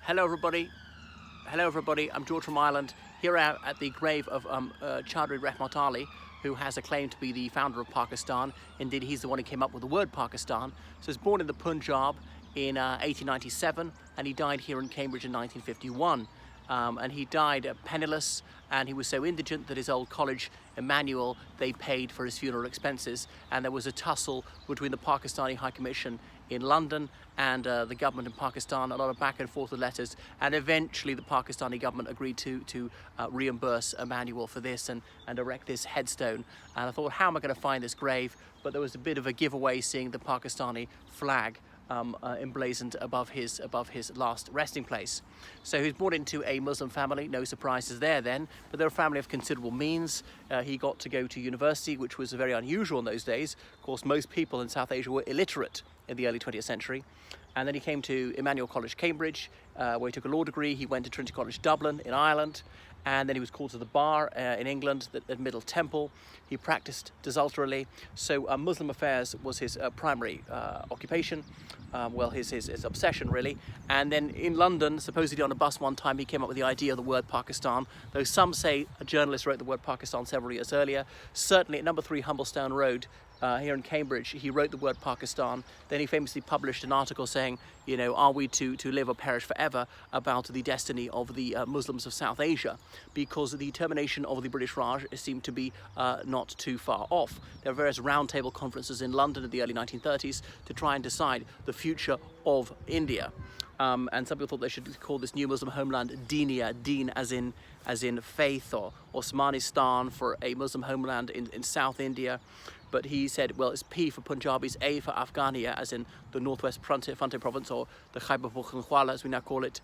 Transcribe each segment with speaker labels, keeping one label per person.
Speaker 1: Hello everybody, I'm George from Ireland, here out at the grave of Chaudhry Rehmat Ali, who has a claim to be the founder of Pakistan. Indeed, he's the one who came up with the word Pakistan. So he was born in the Punjab in 1897, and he died here in Cambridge in 1951. And he died penniless, and he was so indigent that his old college, Emmanuel, they paid for his funeral expenses, and there was a tussle between the Pakistani High Commission in London and the government in Pakistan, a lot of back and forth with letters, and eventually the Pakistani government agreed to reimburse Emmanuel for this and erect this headstone. And I thought, how am I going to find this grave? But there was a bit of a giveaway seeing the Pakistani flag emblazoned above his last resting place. So he was born into a Muslim family, no surprises there then, but they're a family of considerable means. He got to go to university, which was very unusual in those days. Of course, most people in South Asia were illiterate in the early 20th century. And then he came to Emmanuel College, Cambridge, where he took a law degree. He went to Trinity College, Dublin, in Ireland. And then he was called to the bar in England at Middle Temple. He practiced desultorily. So Muslim affairs was his primary occupation, his obsession really. And then in London, supposedly on a bus one time, he came up with the idea of the word Pakistan, though some say a journalist wrote the word Pakistan several years earlier. Certainly at number 3 Humblestone Road, here in Cambridge, he wrote the word Pakistan. Then he famously published an article saying, you know, are we to live or perish forever, about the destiny of the Muslims of South Asia, because the termination of the British Raj seemed to be not too far off. There were various roundtable conferences in London in the early 1930s to try and decide the future of India. And some people thought they should call this new Muslim homeland Dinia, Deen as in faith, or Osmanistan for a Muslim homeland in South India. But he said, well, it's P for Punjabis, A for Afghania, as in the Northwest Frontier Province, or the Khyber Pakhtunkhwa, as we now call it,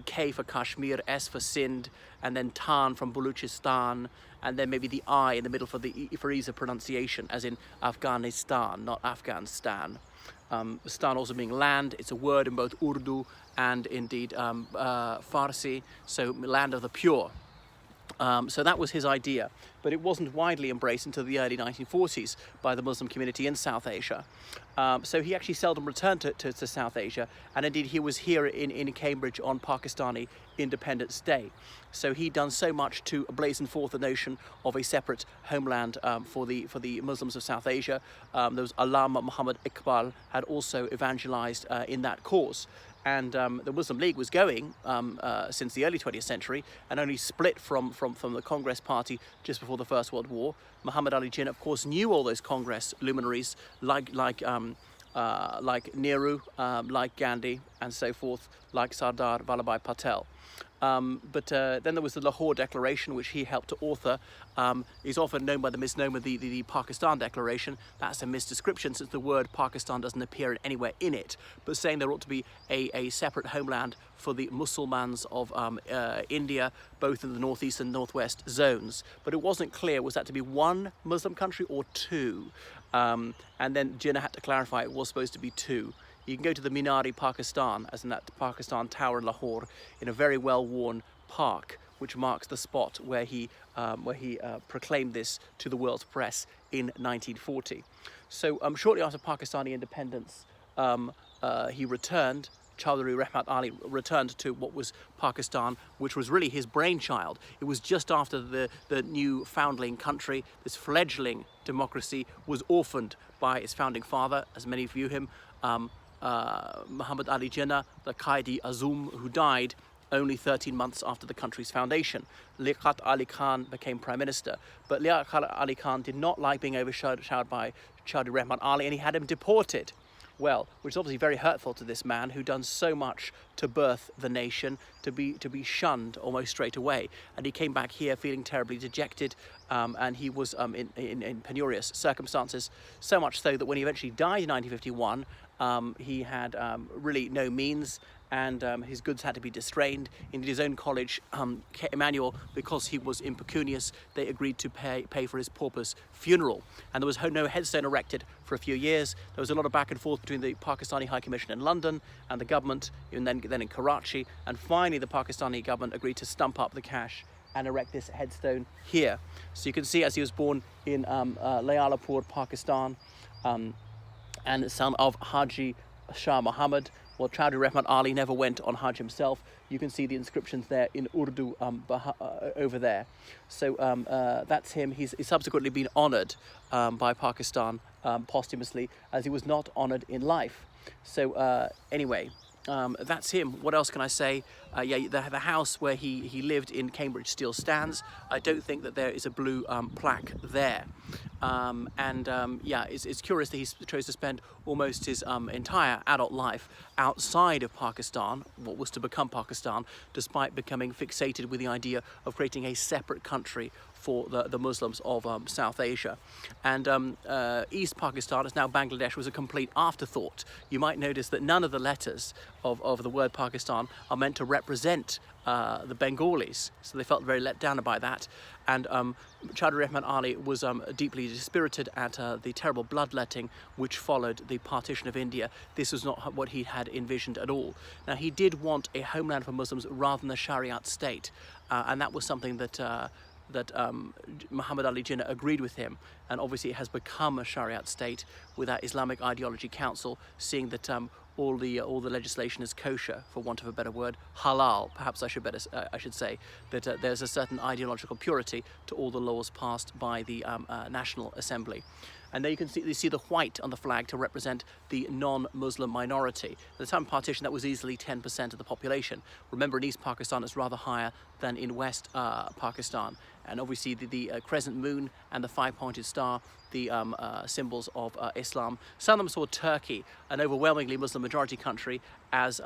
Speaker 1: K for Kashmir, S for Sindh, and then Tan from Baluchistan, and then maybe the I in the middle for ease of pronunciation, as in Afghanistan, not Afghanistan. Stan also being land, it's a word in both Urdu and indeed Farsi, so land of the pure. So that was his idea, but it wasn't widely embraced until the early 1940s by the Muslim community in South Asia. So he actually seldom returned to South Asia, and indeed he was here in Cambridge on Pakistani Independence Day. So he'd done so much to blazon forth the notion of a separate homeland for the Muslims of South Asia. There was Allama Muhammad Iqbal had also evangelized in that cause. And the Muslim League was going since the early 20th century, and only split from the Congress Party just before the First World War. Muhammad Ali Jinnah, of course, knew all those Congress luminaries like Nehru, like Gandhi, and so forth, like Sardar Vallabhbhai Patel. But then there was the Lahore Declaration, which he helped to author. He's often known by the misnomer the Pakistan Declaration. That's a misdescription, since the word Pakistan doesn't appear anywhere in it, but saying there ought to be a separate homeland for the Mussulmans of India, both in the northeast and northwest zones. But it wasn't clear, was that to be one Muslim country or two? And then Jinnah had to clarify it was supposed to be two. You can go to the Minari Pakistan, as in that Pakistan Tower in Lahore, in a very well-worn park, which marks the spot where he proclaimed this to the world's press in 1940. So shortly after Pakistani independence, he returned. Chaudhry Rehmat Ali returned to what was Pakistan, which was really his brainchild. It was just after the new foundling country, this fledgling democracy, was orphaned by its founding father, as many view him, Muhammad Ali Jinnah, the Qaidi Azum, who died only 13 months after the country's foundation. Liaquat Ali Khan became Prime Minister, but Liaquat Ali Khan did not like being overshadowed by Chaudhry Rehmat Ali, and he had him deported. Well, which is obviously very hurtful to this man who'd done so much to birth the nation, to be shunned almost straight away. And he came back here feeling terribly dejected, and he was in penurious circumstances, so much so that when he eventually died in 1951, he had really no means, and his goods had to be distrained. In his own college, Emmanuel, because he was impecunious, they agreed to pay for his pauper's funeral. And there was no headstone erected for a few years. There was a lot of back and forth between the Pakistani High Commission in London and the government, and then in Karachi. And finally, the Pakistani government agreed to stump up the cash and erect this headstone here. So you can see, as he was born in Layalapur, Pakistan, and son of Haji Shah Muhammad. Well, Chaudhry Rehmat Ali never went on Hajj himself. You can see the inscriptions there in Urdu over there. So that's him. He's subsequently been honoured by Pakistan posthumously, as he was not honoured in life. So anyway, that's him. What else can I say? Yeah, the house where he lived in Cambridge still stands. I don't think that there is a blue plaque there. Yeah, it's curious that he chose to spend almost his entire adult life outside of Pakistan, what was to become Pakistan, despite becoming fixated with the idea of creating a separate country for the Muslims of South Asia. And East Pakistan, as now Bangladesh, was a complete afterthought. You might notice that none of the letters of the word Pakistan are meant to represent the Bengalis, so they felt very let down by that. And Chaudhry Rehmat Ali was deeply dispirited at the terrible bloodletting which followed the partition of India. This was not what he had envisioned at all. Now, he did want a homeland for Muslims rather than a Shariat state, and that was something that Muhammad Ali Jinnah agreed with him, and obviously it has become a Shariat state with that Islamic Ideology Council seeing that all the legislation is kosher, for want of a better word, halal. Perhaps I should say that there's a certain ideological purity to all the laws passed by the National Assembly. And there you see the white on the flag to represent the non-Muslim minority. At the time of partition, that was easily 10% of the population. Remember, in East Pakistan, it's rather higher than in West Pakistan. And obviously the crescent moon and the five-pointed star, the symbols of Islam. Some of them saw Turkey, an overwhelmingly Muslim majority country, as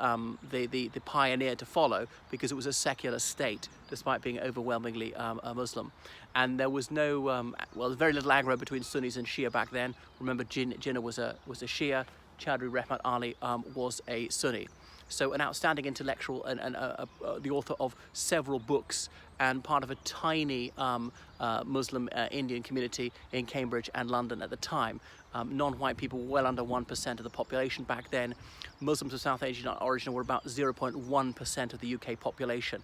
Speaker 1: the pioneer to follow, because it was a secular state, despite being overwhelmingly Muslim. And there was no, well, very little aggro between Sunnis and Shia back then. Remember, Jinnah was a Shia, Chaudhry Rehmat Ali was a Sunni. So an outstanding intellectual and the author of several books and part of a tiny Muslim Indian community in Cambridge and London at the time. Non-white people were well under 1% of the population back then. Muslims of South Asian origin were about 0.1% of the UK population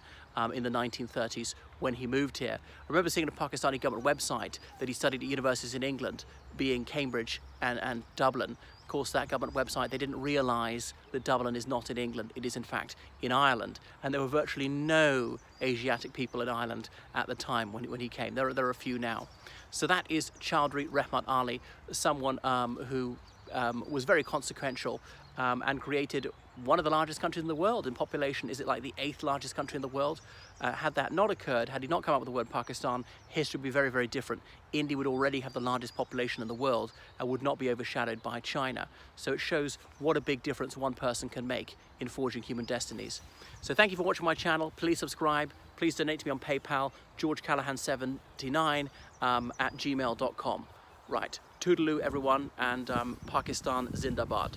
Speaker 1: in the 1930s when he moved here. I remember seeing on a Pakistani government website that he studied at universities in England, being Cambridge and Dublin. Of course, that government website, they didn't realise that Dublin is not in England, it is in fact in Ireland. And there were virtually no Asiatic people in Ireland at the time when he came. There are a few now. So that is Chaudhry Rehmat Ali, someone who was very consequential and created one of the largest countries in the world. In population, is it like the 8th largest country in the world? Had that not occurred, had he not come up with the word Pakistan, history would be very, very different. India would already have the largest population in the world and would not be overshadowed by China. So it shows what a big difference one person can make in forging human destinies. So thank you for watching my channel. Please subscribe. Please donate to me on PayPal, georgecallahan79 at gmail.com. Right, toodaloo everyone, and Pakistan Zindabad.